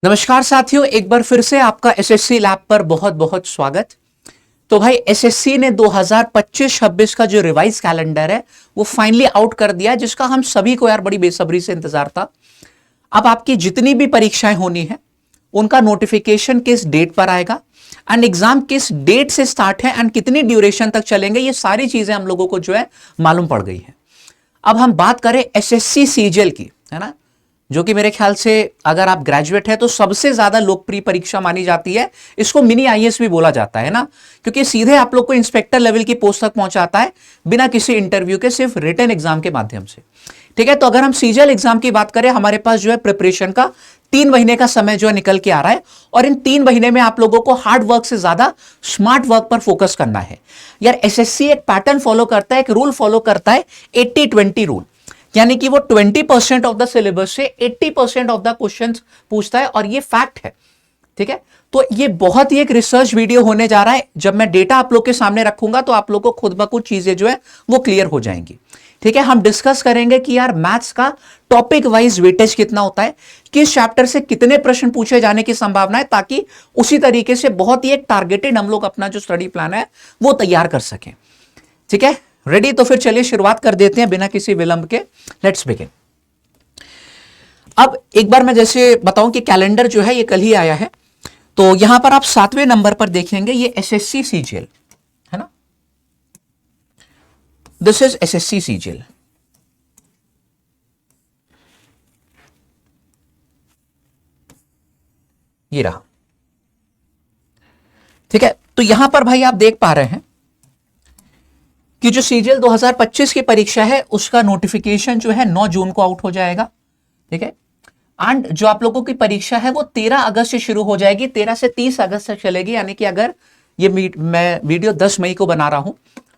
नमस्कार साथियों, एक बार फिर से आपका एसएससी लैब पर बहुत बहुत स्वागत। तो भाई एसएससी ने 2025-26 का जो रिवाइज कैलेंडर है वो फाइनली आउट कर दिया, जिसका हम सभी को यार बड़ी बेसब्री से इंतजार था। अब आपकी जितनी भी परीक्षाएं होनी है उनका नोटिफिकेशन किस डेट पर आएगा एंड एग्जाम किस डेट से स्टार्ट है एंड कितनी ड्यूरेशन तक चलेंगे, ये सारी चीजें हम लोगों को जो है मालूम पड़ गई है। अब हम बात करें एसएससी सीजीएल की, है ना, जो कि मेरे ख्याल से अगर आप ग्रेजुएट है तो सबसे ज्यादा लोकप्रिय परीक्षा मानी जाती है। इसको मिनी आईएएस भी बोला जाता है ना, क्योंकि सीधे आप लोग को इंस्पेक्टर लेवल की पोस्ट तक पहुंचाता है बिना किसी इंटरव्यू के, सिर्फ रिटन एग्जाम के माध्यम से। ठीक है, तो अगर हम सीजीएल एग्जाम की बात करें, हमारे पास जो है प्रिपरेशन का 3 महीने का समय जो है निकल के आ रहा है, और इन 3 महीने में आप लोगों को हार्ड वर्क से ज्यादा स्मार्ट वर्क पर फोकस करना है। यार एसएससी एक पैटर्न फॉलो करता है, एक रूल फॉलो करता है, 80-20 रूल, यानी कि वो 20% ऑफ द सिलेबस से 80% ऑफ द क्वेश्चंस पूछता है, और ये फैक्ट है। ठीक है, तो ये बहुत ही एक रिसर्च वीडियो होने जा रहा है। जब मैं डेटा आप लोग के सामने रखूंगा तो आप लोग को खुद ब खुद चीजें जो है वो क्लियर हो जाएंगी। ठीक है, हम डिस्कस करेंगे कि यार मैथ्स का टॉपिक वाइज वेटेज कितना होता है, किस चैप्टर से कितने प्रश्न पूछे जाने की संभावना है, ताकि उसी तरीके से बहुत ही एक टारगेटेड हम लोग अपना जो स्टडी प्लान है वो तैयार कर सकें। ठीक है, रेडी? तो फिर चलिए शुरुआत कर देते हैं बिना किसी विलंब के। Let's begin. अब एक बार मैं जैसे बताऊं कि कैलेंडर जो है ये कल ही आया है, तो यहां पर आप 7वें नंबर पर देखेंगे ये एसएससी सीजीएल है ना, दिस इज एसएससी सीजीएल। ये रहा। ठीक है, तो यहां पर भाई आप देख पा रहे हैं कि जो सीजीएल 2025 की परीक्षा है उसका नोटिफिकेशन जो है 9 जून को आउट हो जाएगा। ठीक है, एंड जो आप लोगों की परीक्षा है वो 13 अगस्त से शुरू हो जाएगी, 13 से 30 अगस्त तक चलेगी। यानी कि अगर ये मैं वीडियो 10 मई को बना रहा हूं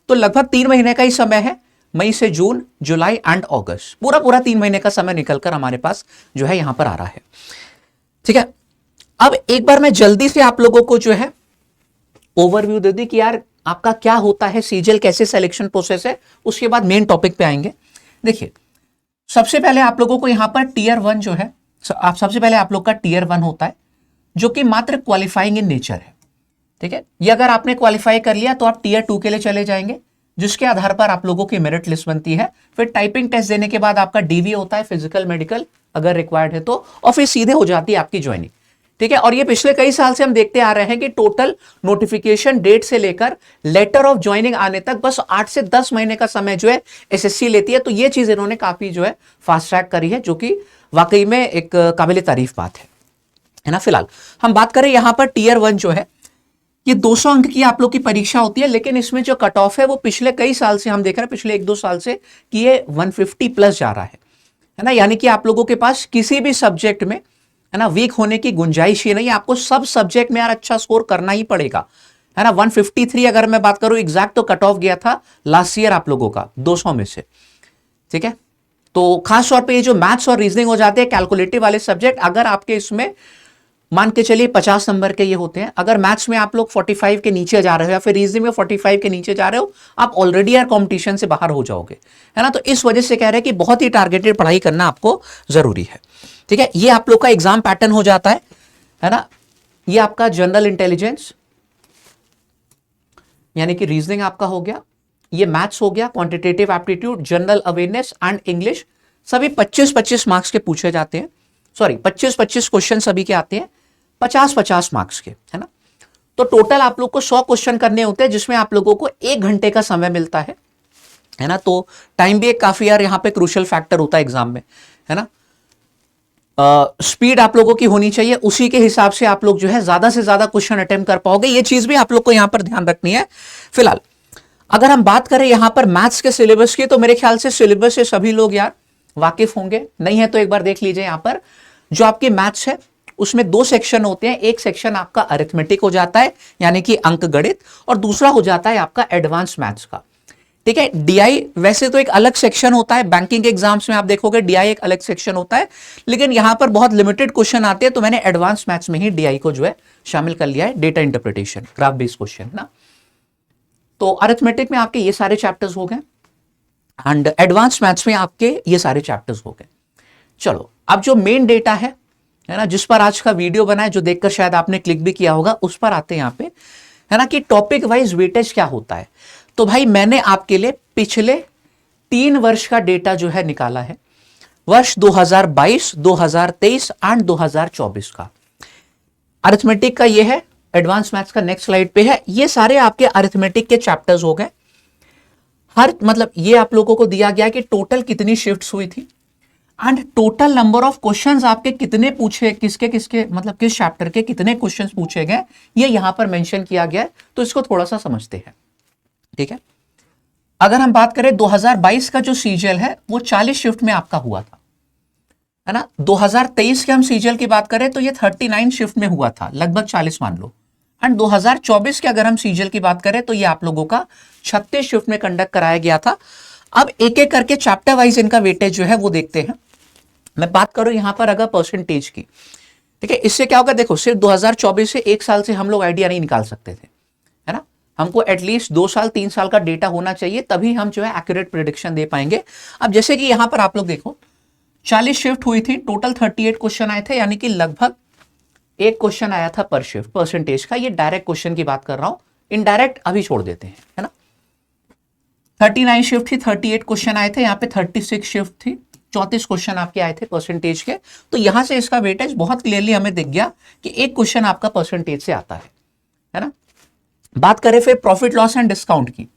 तो लगभग 3 महीने का ही समय है, मई से जून, जुलाई एंड अगस्त, पूरा पूरा 3 महीने का समय निकलकर हमारे पास जो है यहां पर आ रहा है। ठीक है, अब एक बार मैं जल्दी से आप लोगों को जो है ओवरव्यू दे दी कि यार आपका क्या होता है सीजीएल, कैसे सिलेक्शन प्रोसेस है, उसके बाद मेन टॉपिक पे आएंगे। देखिए, सबसे पहले आप लोगों को यहां पर टीयर 1 जो है, सबसे पहले आप लोग का टीयर 1 होता है, जो कि मात्र क्वालिफाइंग इन नेचर है। ठीक है, ये अगर आपने क्वालिफाई कर लिया तो आप टीयर 2 के लिए चले जाएंगे, जिसके आधार पर आप लोगों की मेरिट लिस्ट बनती है। फिर टाइपिंग टेस्ट देने के बाद आपका डीवी होता है, फिजिकल मेडिकल अगर रिक्वायर्ड है तो, और फिर सीधे हो जाती है आपकी ज्वाइनिंग। ठीक है, और ये पिछले कई साल से हम देखते आ रहे हैं कि टोटल नोटिफिकेशन डेट से लेकर लेटर ऑफ ज्वाइनिंग आने तक बस 8 से 10 महीने का समय जो है एसएससी लेती है। तो ये चीज इन्होंने काफी जो है फास्ट ट्रैक करी है, जो कि वाकई में एक काबिल तारीफ बात है ना। फिलहाल हम बात करें यहां पर टीयर 1 जो है, ये 200 अंक की आप लोग की परीक्षा होती है, लेकिन इसमें जो कट ऑफ है वो पिछले कई साल से हम देख रहे हैं, पिछले 1-2 साल से, कि ये 150 प्लस जा रहा है ना। यानी कि आप लोगों के पास किसी भी सब्जेक्ट में, है ना, वीक होने की गुंजाइश ही नहीं, आपको सब सब्जेक्ट में यार अच्छा स्कोर करना ही पड़ेगा, है ना। 153 अगर मैं बात करूं एग्जैक्ट, तो कट ऑफ गया था लास्ट ईयर आप लोगों का 200 में से। ठीक है, तो खास तौर पे ये जो मैथ्स और रीजनिंग हो जाते हैं कैलकुलेटिव वाले सब्जेक्ट, अगर आपके इसमें मान के चलिए 50 नंबर के ये होते हैं, अगर मैथ्स में आप लोग 45 के नीचे जा रहे हो या फिर रीजनिंग में 45 के नीचे जा रहे हो, आप ऑलरेडी यार कंपटीशन से बाहर हो जाओगे, है ना। तो इस वजह से कह रहे हैं कि बहुत ही टारगेटेड पढ़ाई करना आपको जरूरी है। ठीक है, ये आप लोग का एग्जाम पैटर्न हो जाता है ना। ये आपका जनरल इंटेलिजेंस यानी कि रीजनिंग आपका हो गया, ये मैथ्स हो गया, quantitative aptitude, general awareness and English, सभी 25-25 मार्क्स के पूछे जाते हैं। सॉरी, 25-25 क्वेश्चन सभी के आते हैं, 50-50 मार्क्स के, है ना। तो टोटल आप लोग को 100 क्वेश्चन करने होते हैं, जिसमें आप लोगों को 1 घंटे का समय मिलता है ना। तो टाइम भी एक काफी यार यहाँ पे क्रूशियल फैक्टर होता है एग्जाम में, है ना। स्पीड आप लोगों की होनी चाहिए, उसी के हिसाब से आप लोग जो है ज्यादा से ज्यादा क्वेश्चन अटेम्प्ट कर पाओगे। ये चीज भी आप लोग को यहां पर ध्यान रखनी है। फिलहाल अगर हम बात करें यहां पर मैथ्स के सिलेबस की, तो मेरे ख्याल से सिलेबस से सभी लोग यार वाकिफ होंगे, नहीं है तो एक बार देख लीजिए। यहां पर जो आपकी मैथ्स है उसमें 2 सेक्शन होते हैं, एक सेक्शन आपका अरिथमेटिक हो जाता है यानी कि अंक गणित, और दूसरा हो जाता है आपका एडवांस मैथ्स का। ठीक है, डीआई वैसे तो एक अलग सेक्शन होता है, बैंकिंग एग्जाम्स में आप देखोगे डीआई एक अलग सेक्शन होता है, लेकिन यहां पर बहुत लिमिटेड क्वेश्चन आते हैं, तो मैंने एडवांस मैथ्स में ही डीआई को जो है शामिल कर लिया है, data interpretation, graph based question ना। तो अरिथमेटिक में आपके ये सारे चैप्टर्स हो गए एंड एडवांस मैथ्स में आपके ये सारे चैप्टर्स हो गए। चलो, अब जो मेन डेटा है है ना, जिस पर आज का वीडियो बना है, जो देखकर शायद आपने क्लिक भी किया होगा, उस पर आते हैं यहाँ पे, है ना, कि टॉपिक वाइज वेटेज क्या होता है। तो भाई मैंने आपके लिए पिछले 3 वर्ष का डेटा जो है निकाला है, वर्ष 2022, 2023 एंड 2024 का। अरिथमेटिक का ये है, एडवांस मैथ्स का नेक्स्ट स्लाइड पे है। ये सारे आपके अरिथमेटिक के चैप्टर्स हो गए। हर मतलब ये आप लोगों को दिया गया कि टोटल कितनी शिफ्ट्स हुई थी and total number of questions आपके कितने पूछे, किसके किसके मतलब किस चैप्टर के कितने क्वेश्चंस पूछे गए, ये यहां पर मेंशन किया गया है। तो इसको थोड़ा सा समझते हैं, ठीक है। अगर हम बात करें 2022 का जो सीजीएल है वो 40 शिफ्ट में आपका हुआ था, है ना। 2023 के हम सीजीएल की बात करें तो ये 39 शिफ्ट में हुआ था, लगभग 40 मान लो। एंड 2024 के अगर हम सीजीएल की बात करें तो ये आप लोगों का 36 शिफ्ट में कंडक्ट कराया गया था। अब एक एक करके चैप्टर वाइज इनका वेटेज जो है वो देखते हैं। मैं बात करूं यहां पर अगर परसेंटेज की, ठीक है, इससे क्या होगा, देखो सिर्फ 2024 से एक साल से हम लोग आइडिया नहीं निकाल सकते थे, है ना। हमको एटलीस्ट 2 साल 3 साल का डेटा होना चाहिए, तभी हम जो है एक्यूरेट प्रेडिक्शन दे पाएंगे। अब जैसे कि यहां पर आप लोग देखो 40 शिफ्ट हुई थी, टोटल 38 क्वेश्चन आए थे, यानी कि लगभग एक क्वेश्चन आया था पर शिफ्ट परसेंटेज का। ये डायरेक्ट क्वेश्चन की बात कर रहा हूं, इनडायरेक्ट अभी छोड़ देते हैं, है ना। 39 शिफ्ट थी, 38 क्वेश्चन आए थे, यहाँ पे 36 शिफ्ट थी, 34 क्वेश्चन आपके आए थे परसेंटेज के। तो यहां से इसका वेटेज बहुत क्लियरली हमें दिख गया कि एक क्वेश्चन आपका परसेंटेज से आता है ना। बात करें फिर प्रॉफिट लॉस एंड डिस्काउंट की,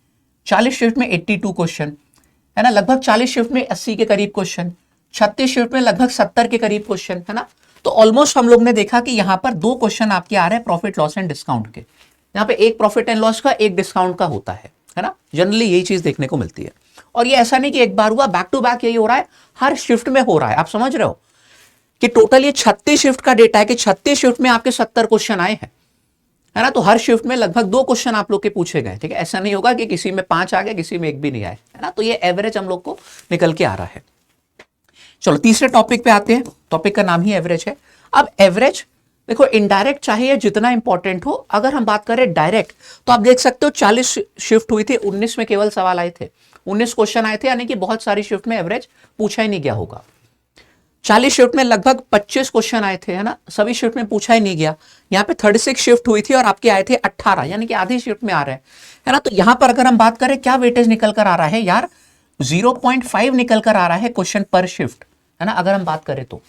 40 शिफ्ट में 82 क्वेश्चन, है ना, लगभग 40 शिफ्ट में 80 के करीब क्वेश्चन, 36 शिफ्ट में लगभग 70 के करीब क्वेश्चन, है ना। तो ऑलमोस्ट हम लोग ने देखा कि यहां पर 2 क्वेश्चन आपके आ रहे हैं प्रॉफिट लॉस एंड डिस्काउंट के। यहाँ पे एक प्रॉफिट एंड लॉस का, एक डिस्काउंट का होता है ना। जनरली यही चीज देखने को मिलती है। और ये ऐसा नहीं कि एक बार हुआ, बैक टू बैक यही हो रहा है, हर शिफ्ट में हो रहा है। आप समझ रहे हो कि टोटल ये 36 शिफ्ट का डेटा है कि 36 शिफ्ट में आपके 70 क्वेश्चन आए हैं, है ना। तो हर शिफ्ट में लगभग 2 क्वेश्चन आप लोग के पूछे गए, ठीक है। ऐसा नहीं होगा कि किसी में 5 आ गए, किसी में 1 भी नहीं आए, है ना। तो ये एवरेज हम लोग को निकल के आ रहा है। चलो तीसरे टॉपिक पे आते हैं। टॉपिक का नाम ही एवरेज है। अब एवरेज देखो, इनडायरेक्ट चाहे ये जितना इंपॉर्टेंट हो, अगर हम बात करें डायरेक्ट तो आप देख सकते हो 40 शिफ्ट हुई थी, 19 में केवल सवाल आए थे, 19 क्वेश्चन आए थे, यानी कि बहुत सारी शिफ्ट में एवरेज पूछा ही नहीं गया होगा। 40 शिफ्ट में लगभग 25 क्वेश्चन आए थे, है ना, सभी शिफ्ट में पूछा ही नहीं गया। यहाँ पे 36 शिफ्ट हुई थी और आपके आए थे 18, यानी कि आधी शिफ्ट में आ रहे हैं, है ना। तो यहां पर अगर हम बात करें क्या वेटेज निकल कर आ रहा है यार, 0.5 निकल कर आ रहा है क्वेश्चन पर शिफ्ट, है ना, अगर हम बात करें तो,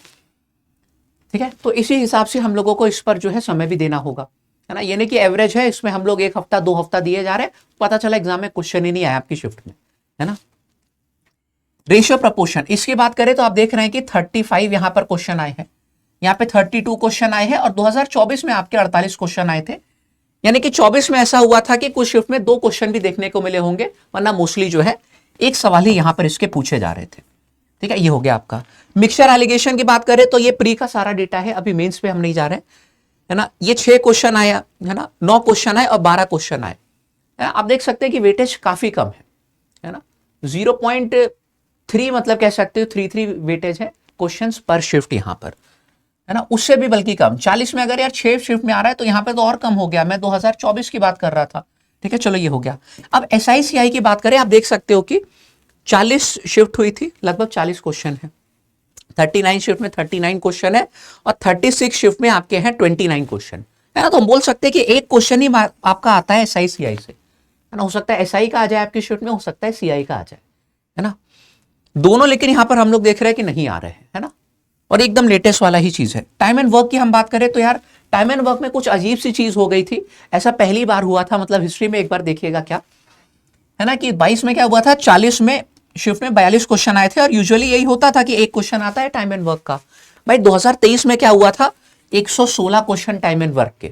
ठीक है। तो इसी हिसाब से हम लोगों को इस पर जो है समय भी देना होगा, है ना। ये नहीं कि एवरेज है, इसमें हम लोग 1 हफ्ता 2 हफ्ता दिए जा रहे हैं, पता चला एग्जाम में क्वेश्चन ही नहीं आया आपकी शिफ्ट में, है ना। रेशियो प्रपोर्शन, इसकी बात करें तो आप देख रहे हैं कि 35 यहां पर क्वेश्चन आए हैं, यहाँ पे 32 क्वेश्चन आए हैं, और 2024 में आपके 48 क्वेश्चन आए थे। यानी कि 24 में ऐसा हुआ था कि कुछ शिफ्ट में 2 क्वेश्चन भी देखने को मिले होंगे, वरना मोस्टली जो है एक सवाल ही यहां पर इसके पूछे जा रहे थे, ठीक है। ये हो गया आपका। मिक्सचर एलिगेशन की बात करें तो ये प्री का सारा डेटा है, अभी मेंस पे हम नहीं जा रहे हैं, है ना। ये 6 क्वेश्चन आया, है ना, 9 क्वेश्चन आए और 12 क्वेश्चन आए। आप देख सकते हैं कि वेटेज काफी कम है ना। 0.3 मतलब कह सकते हो 33 वेटेज है क्वेश्चंस पर शिफ्ट यहां पर, है ना, उससे भी बल्कि कम। 40 में अगर यार 6 शिफ्ट में आ रहा है तो यहां पे तो और कम हो गया। मैं 2024 की बात कर रहा था, ठीक है। चलो ये हो गया। अब SICI की बात करें, आप देख सकते हो कि 40 शिफ्ट हुई थी, लगभग 40 क्वेश्चन है। 39 शिफ्ट में 39 क्वेश्चन है, और 36 शिफ्ट में आपके हैं 29 क्वेश्चन, है ना। तो हम बोल सकते हैं कि एक क्वेश्चन ही आपका आता है SICI से, है ना। हो सकता है SI का आ जाए आपकी शिफ्ट में, हो सकता है CI का आ जाए, है ना, दोनों। लेकिन यहां पर हम लोग देख रहे हैं कि नहीं आ रहे हैं, है ना। और एकदम लेटेस्ट वाला ही चीज है। टाइम एंड वर्क की हम बात करें तो यार टाइम एंड वर्क में कुछ अजीब सी चीज हो गई थी, ऐसा पहली बार हुआ था, मतलब हिस्ट्री में एक बार देखिएगा क्या, है ना, कि 22 में क्या हुआ था, 40 में शिफ्ट में 42 क्वेश्चन आए थे, और यूजुअली यही होता था कि एक क्वेश्चन आता है टाइम एंड वर्क का। भाई 2023 में क्या हुआ था, 116 क्वेश्चन टाइम एंड वर्क के,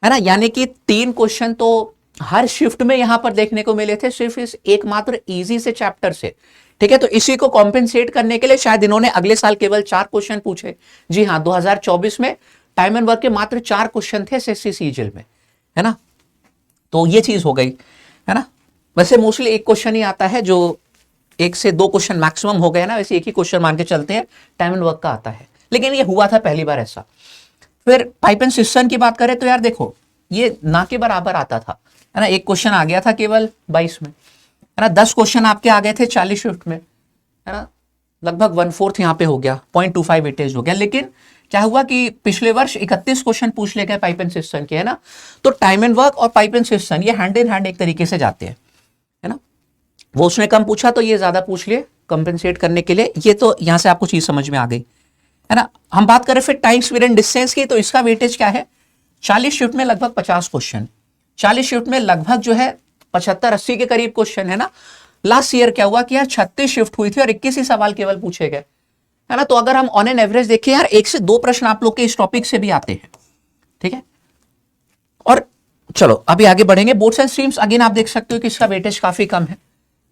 है ना, यानी कि 3 क्वेश्चन तो हर शिफ्ट में यहां पर देखने को मिले थे, सिर्फ इस एकमात्र इजी से चैप्टर से, ठीक है। तो इसी को कॉम्पेंसेट करने के लिए शायद इन्होंने अगले साल केवल 4 क्वेश्चन पूछे। जी हाँ, 2024 में टाइम एंड वर्क के मात्र 4 क्वेश्चन थे SSC सीजीएल में, है ना। तो ये चीज हो गई, है ना। वैसे मोस्टली एक क्वेश्चन ही आता है, जो 1 से 2 क्वेश्चन मैक्सिमम हो गए ना, वैसे एक ही क्वेश्चन मान के चलते हैं टाइम एंड वर्क का आता है, लेकिन ये हुआ था पहली बार ऐसा। फिर पाइप एंड सिस्टम की बात करें तो यार देखो, ये ना के बराबर आता था, है ना। एक क्वेश्चन आ गया था केवल 22 में, है ना। 10 क्वेश्चन आपके आ गए थे 40 शिफ्ट में, है ना। लगभग 1/4 यहाँ पे हो गया, 0.25 वेटेज हो गया। लेकिन क्या हुआ कि पिछले वर्ष 31 क्वेश्चन पूछ ले गए पाइप एंड सिस्टम के, है ना। तो टाइम एंड वर्क और पाइप एंड सिस्टम ये हैंड इन हैंड एक तरीके से जाते हैं, है ना। वो उसने कम पूछा तो ये ज्यादा पूछ लिए कंपेंसेट करने के लिए। ये तो यहां से आपको चीज समझ में आ गई, है ना। हम बात करें फिर टाइम स्पीड एंड डिस्टेंस की, तो इसका वेटेज क्या है, 40 शिफ्ट में लगभग 50 क्वेश्चन, 40 शिफ्ट में लगभग जो है 75-80 के करीब क्वेश्चन, है ना। लास्ट ईयर क्या हुआ कि यार 36 शिफ्ट हुई थी और 21 ही सवाल केवल पूछे गए, है ना। तो अगर हम ऑन एन एवरेज देखें यार 1 से 2 प्रश्न आप लोग के इस टॉपिक से भी आते हैं, ठीक है। और चलो अभी आगे बढ़ेंगे। बोर्ड्स एंड स्ट्रीम्स अगेन आप देख सकते हो कि इसका वेटेज काफी कम है।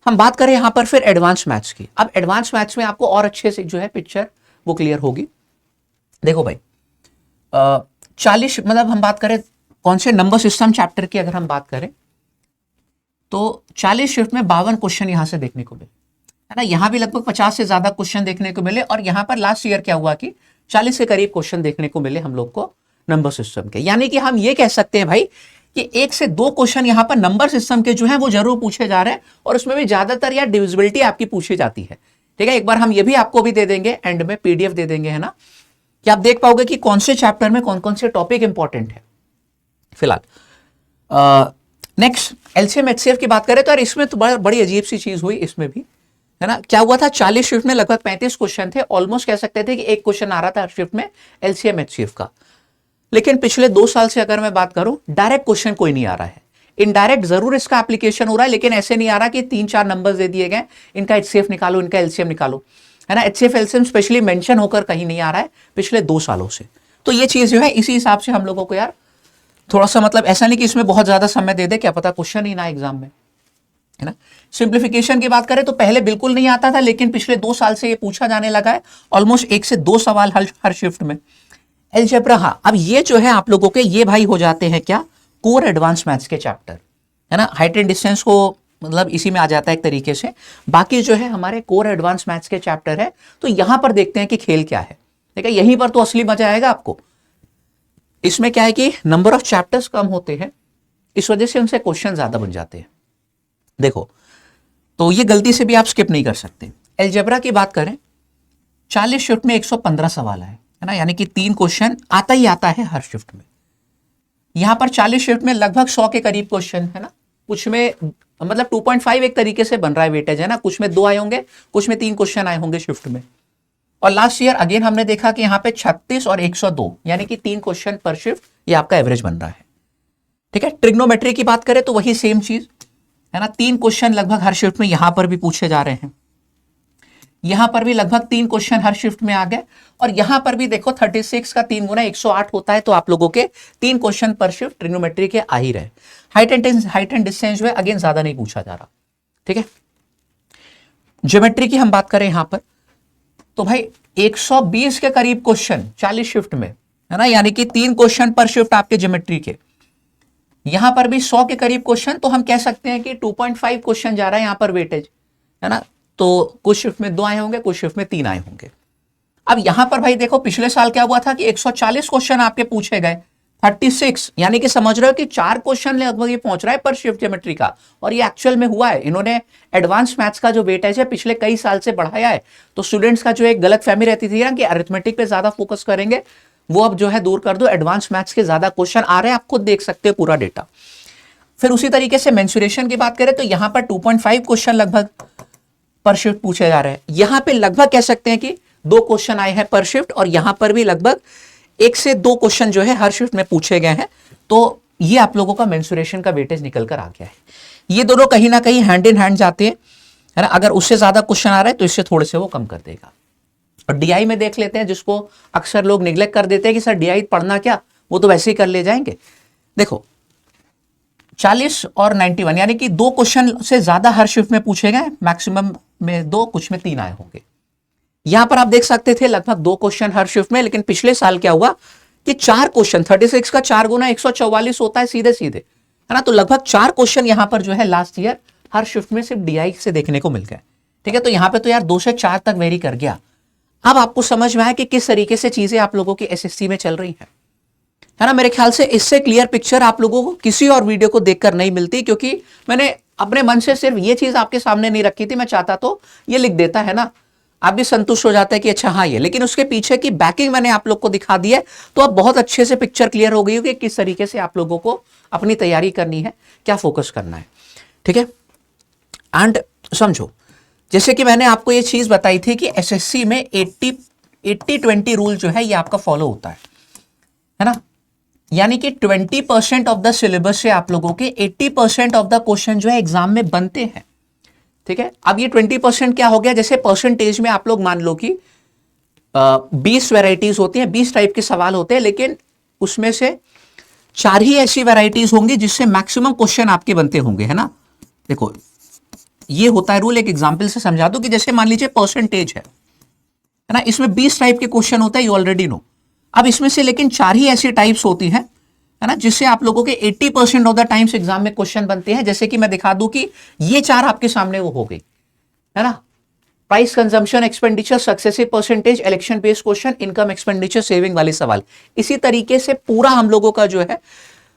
हम बात करें यहां पर फिर एडवांस मैथ्स की। अब एडवांस मैथ्स में आपको और अच्छे से जो है पिक्चर वो क्लियर होगी। देखो भाई 40 मतलब हम बात करें कौन से नंबर सिस्टम चैप्टर की, अगर हम बात करें तो 40 शिफ्ट में 52 क्वेश्चन यहां से देखने को मिले, है ना। यहां भी लगभग 50 से ज्यादा क्वेश्चन देखने को मिले। और यहां पर लास्ट ईयर क्या हुआ कि 40 के करीब क्वेश्चन देखने को मिले हम लोग को नंबर सिस्टम के। यानी कि हम ये कह सकते हैं भाई कि 1 से 2 क्वेश्चन यहां पर नंबर सिस्टम के जो है वो जरूर पूछे जा रहे हैं, और उसमें भी ज्यादातर यार डिविजिबिलिटी आपकी पूछी जाती है, ठीक है। एक बार हम ये भी आपको भी दे देंगे, एंड में पीडीएफ दे देंगे, है ना, कि आप देख पाओगे कि कौन से चैप्टर में कौन कौन से टॉपिक इंपॉर्टेंट है। फिलहाल नेक्स्ट एलसीएम एचसीएफ की बात करें तो यार इसमें तो बड़ी अजीब सी चीज हुई इसमें भी, है ना। क्या हुआ था, 40 शिफ्ट में लगभग 35 क्वेश्चन थे। ऑलमोस्ट कह सकते थे कि एक क्वेश्चन आ रहा था हर शिफ्ट में एलसीएम एचसीएफ का। लेकिन पिछले 2 साल से अगर मैं बात करूं, डायरेक्ट क्वेश्चन कोई नहीं आ रहा है। इनडायरेक्ट जरूर इसका एप्लीकेशन हो रहा है, लेकिन ऐसे नहीं आ रहा कि 3-4 नंबर्स दे दिए गए, इनका एचसीएफ निकालो, इनका एलसीएम निकालो, है ना। एचसीएफ एलसीएम स्पेशली मेंशन होकर कहीं नहीं आ रहा है पिछले 2 सालों से। तो ये चीज जो है इसी हिसाब से हम लोगों को यार थोड़ा सा, मतलब ऐसा नहीं कि इसमें बहुत ज्यादा समय दे दे, क्या पता क्वेश्चन ही ना एग्जाम में, है ना। सिंप्लीफिकेशन की बात करें तो पहले बिल्कुल नहीं आता था, लेकिन पिछले 2 साल से ये पूछा जाने लगा है। ऑलमोस्ट 1 से 2 सवाल हर शिफ्ट में। अलजेब्रा, हाँ, अब ये जो है आप लोगों के ये भाई हो जाते हैं क्या, कोर एडवांस मैथ्स के चैप्टर, है ना। हाइट एंड डिस्टेंस को मतलब इसी में आ जाता है एक तरीके से। बाकी जो है हमारे कोर एडवांस मैथ्स के चैप्टर है। तो यहां पर देखते हैं कि खेल क्या है, ठीक है। यहीं पर तो असली मजा आएगा आपको। इसमें क्या है कि नंबर ऑफ चैप्टर्स कम होते हैं, इस वजह से उनसे क्वेश्चन ज्यादा बन जाते हैं। देखो, तो ये गलती से भी आप स्किप नहीं कर सकते। अलजेब्रा की बात करें, 40 शिफ्ट में 115 सवाल है ना, यानी कि 3 क्वेश्चन आता ही आता है हर शिफ्ट में। यहां पर 40 शिफ्ट में लगभग 100 के करीब क्वेश्चन, है ना। कुछ में मतलब 2.5 एक तरीके से बन रहा है वेटेज, है ना। कुछ में 2 आए होंगे, कुछ में 3 क्वेश्चन आए होंगे शिफ्ट में। और लास्ट ईयर अगेन हमने देखा कि यहाँ पे 36 और 102 यानी कि 3 क्वेश्चन पर शिफ्ट ये आपका एवरेज बन रहा है, ठीक है। ट्रिग्नोमेट्री की बात करें तो वही सेम चीज, है ना। 3 क्वेश्चन लगभग हर शिफ्ट में यहां पर भी पूछे जा रहे हैं। यहां पर भी लगभग 3 क्वेश्चन हर शिफ्ट में आ गए। और यहां पर भी देखो 36 का 3 गुना 108 होता है, तो आप लोगों के 3 क्वेश्चन पर शिफ्ट ट्रिग्नोमेट्री के आ ही रहे। हाइट एंड डिस्टेंस जो है अगेन ज्यादा नहीं पूछा जा रहा, ठीक है। ज्योमेट्री की हम बात करें यहां पर तो भाई 120 के करीब क्वेश्चन 40 शिफ्ट में, है ना, यानी कि 3 क्वेश्चन पर शिफ्ट आपके ज्योमेट्री के। यहां पर भी 100 के करीब क्वेश्चन, तो हम कह सकते हैं कि 2.5 क्वेश्चन जा रहा है यहां पर वेटेज, है ना। तो कुछ शिफ्ट में 2 आए होंगे, कुछ शिफ्ट में 3 आए होंगे। अब यहां पर भाई देखो पिछले साल क्या हुआ था कि 140 क्वेश्चन आपके पूछे गए, 36, यानी कि समझ रहे हो कि 4 क्वेश्चन लगभग ये पहुंच रहा है पर शिफ्ट ज्योमेट्री का। और ये एक्चुअल में हुआ है, इन्होंने एडवांस मैथ्स का जो वेटेज है पिछले कई साल से बढ़ाया है। तो स्टूडेंट्स का जो एक गलत फहमी रहती थी ना कि अरिथमेटिक पे ज्यादा फोकस करेंगे, वो अब जो है दूर कर दो। एडवांस मैथ्स के ज्यादा क्वेश्चन आ रहे हैं, आप खुद देख सकते हो पूरा डेटा। फिर उसी तरीके से मेंसुरेशन की बात करें तो यहां पर 2.5 क्वेश्चन लगभग पर शिफ्ट पूछे जा रहे हैं। यहां पे लगभग कह सकते हैं कि 2 क्वेश्चन आए हैं पर शिफ्ट, और यहां पर भी लगभग 1 से 2 क्वेश्चन जो है हर शिफ्ट में पूछे गए हैं। तो ये आप लोगों का मेंसुरेशन का वेटेज निकल कर आ गया है। ये दोनों कहीं ना कहीं हैंड इन हैंड जाते हैं, है ना। अगर उससे ज्यादा क्वेश्चन आ रहा है तो इससे थोड़े से वो कम कर देगा। और डीआई में देख लेते हैं, जिसको अक्सर लोग निग्लेक्ट कर देते हैं कि सर डीआई पढ़ना क्या, वो तो वैसे ही कर ले जाएंगे। देखो 40 और 91 यानी कि 2 क्वेश्चन से ज्यादा हर शिफ्ट में पूछे गए, मैक्सिमम में 2, कुछ में 3 आए होंगे। यहां पर आप देख सकते थे लगभग 2 क्वेश्चन हर शिफ्ट में, लेकिन पिछले साल क्या हुआ कि 4 क्वेश्चन, 36 का 4 गुना 144 होता है सीधे सीधे, है ना। तो लगभग 4 क्वेश्चन यहां पर जो है लास्ट ईयर हर शिफ्ट में सिर्फ डीआई से देखने को मिल गए, ठीक है। तो यहां पे तो यार 2 से 4 तक वेरी कर गया। अब आपको समझ में आया कि किस तरीके से चीजें आप लोगों की एसएससी में चल रही है ना। मेरे ख्याल से इससे क्लियर पिक्चर आप लोगों को किसी और वीडियो को देखकर नहीं मिलती, क्योंकि मैंने अपने मन से सिर्फ ये चीज आपके सामने नहीं रखी थी। मैं चाहता तो ये लिख देता, है ना। आप भी संतुष्ट हो जाते हैं कि अच्छा हाँ ये, लेकिन उसके पीछे की बैकिंग मैंने आप लोग को दिखा दी है, तो अब बहुत अच्छे से पिक्चर क्लियर हो गई होगी किस तरीके से आप लोगों को अपनी तैयारी करनी है, क्या फोकस करना है। ठीक है, एंड समझो जैसे कि मैंने आपको ये चीज बताई थी कि एसएससी में 80-20 रूल जो है ये आपका फॉलो होता है ना, यानी कि 20% ऑफ द सिलेबस से आप लोगों के 80% ऑफ द क्वेश्चन जो है एग्जाम में बनते हैं। ठीक है, अब ये 20% क्या हो गया, जैसे परसेंटेज में आप लोग मान लो कि 20 वेराइटीज होती हैं, 20 टाइप के सवाल होते हैं, लेकिन उसमें से 4 ही ऐसी वेराइटीज होंगी जिससे मैक्सिमम क्वेश्चन आपके बनते होंगे, है ना। देखो ये होता है रूल, एक एग्जांपल से समझा दो कि जैसे मान लीजिए परसेंटेज है ना, इसमें 20 टाइप के क्वेश्चन होते हैं, यू ऑलरेडी नो। अब इसमें से लेकिन 4 ही ऐसी टाइप्स होती हैं, है ना, जिससे आप लोगों के 80% ऑफ द टाइम्स एग्जाम में क्वेश्चन बनते हैं। जैसे कि मैं दिखा दूं कि ये 4 आपके सामने वो हो गई, है ना, price consumption expenditure, successive percentage, election based question, income expenditure, saving वाले सवाल। इसी तरीके से पूरा हम लोगों का जो है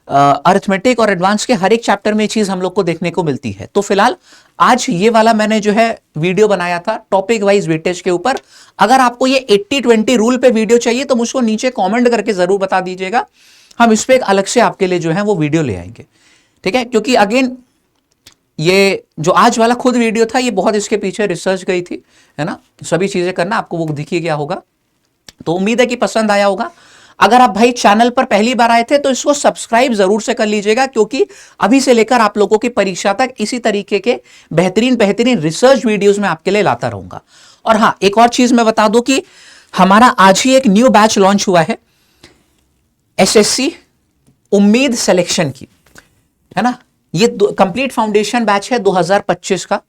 अरिथमेटिक और एडवांस के हर एक चैप्टर में चीज हम लोग को देखने को मिलती है। तो फिलहाल आज ये वाला मैंने जो है वीडियो बनाया था टॉपिक वाइज वेटेज के ऊपर। अगर आपको ये 80-20 रूल पे वीडियो चाहिए तो मुझको नीचे कमेंट करके जरूर बता दीजिएगा, हम इस पे एक अलग से आपके लिए जो है वो वीडियो ले आएंगे। ठीक है, क्योंकि अगेन ये जो आज वाला खुद वीडियो था ये बहुत इसके पीछे रिसर्च गई थी, है ना, सभी चीजें करना, आपको वो दिख ही गया होगा। तो उम्मीद है कि पसंद आया होगा। अगर आप भाई चैनल पर पहली बार आए थे तो इसको सब्सक्राइब जरूर से कर लीजिएगा, क्योंकि अभी से लेकर आप लोगों की परीक्षा तक इसी तरीके के बेहतरीन रिसर्च वीडियोस में आपके लिए लाता रहूंगा। और हाँ, एक और चीज मैं बता दूं कि हमारा आज ही एक न्यू बैच लॉन्च हुआ है एसएससी उम्मीद सिलेक्शन की, है ना। ये कंप्लीट फाउंडेशन बैच है 2025 का।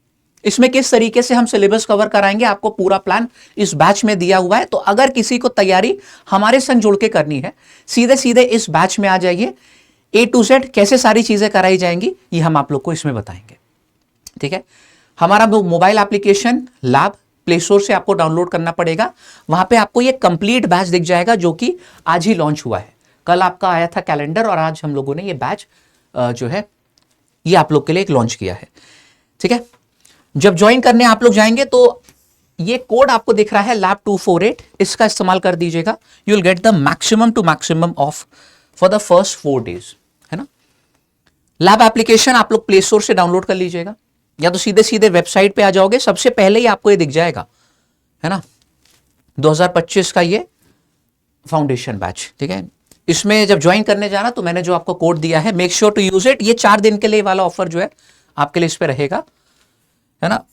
इसमें किस तरीके से हम सिलेबस कवर कराएंगे आपको पूरा प्लान इस बैच में दिया हुआ है। तो अगर किसी को तैयारी हमारे संग जुड़ के करनी है, सीधे सीधे इस बैच में आ जाइए। A to Z कैसे सारी चीजें कराई जाएंगी ये हम आप लोग को इसमें बताएंगे। ठीक है, हमारा mobile application lab play store से आपको डाउनलोड करना पड़ेगा। वहां पे आपको ये कंप्लीट बैच दिख जाएगा जो कि आज ही लॉन्च हुआ है। कल आपका आया था कैलेंडर और आज हम लोगों ने ये बैच जो है ये आप लोग के लिए एक लॉन्च किया है। ठीक है, जब ज्वाइन करने आप लोग जाएंगे तो ये कोड आपको दिख रहा है लैब 248, इसका इस्तेमाल कर दीजिएगा। You will get the maximum to maximum of for the first 4 days, है ना। लैब एप्लीकेशन आप लोग प्ले स्टोर से डाउनलोड कर लीजिएगा या तो सीधे सीधे वेबसाइट पे आ जाओगे, सबसे पहले ही आपको ये दिख जाएगा, है ना, 2025 का ये फाउंडेशन बैच। ठीक है, इसमें जब ज्वाइन करने जाना तो मैंने जो आपको कोड दिया है make sure to use it. ये 4 दिन के लिए वाला ऑफर जो है आपके लिए इस पे रहेगा, है ना।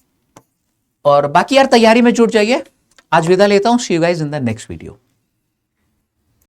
और बाकी यार तैयारी में जुट जाइए। आज विदा लेता हूं, see you guys in the next video.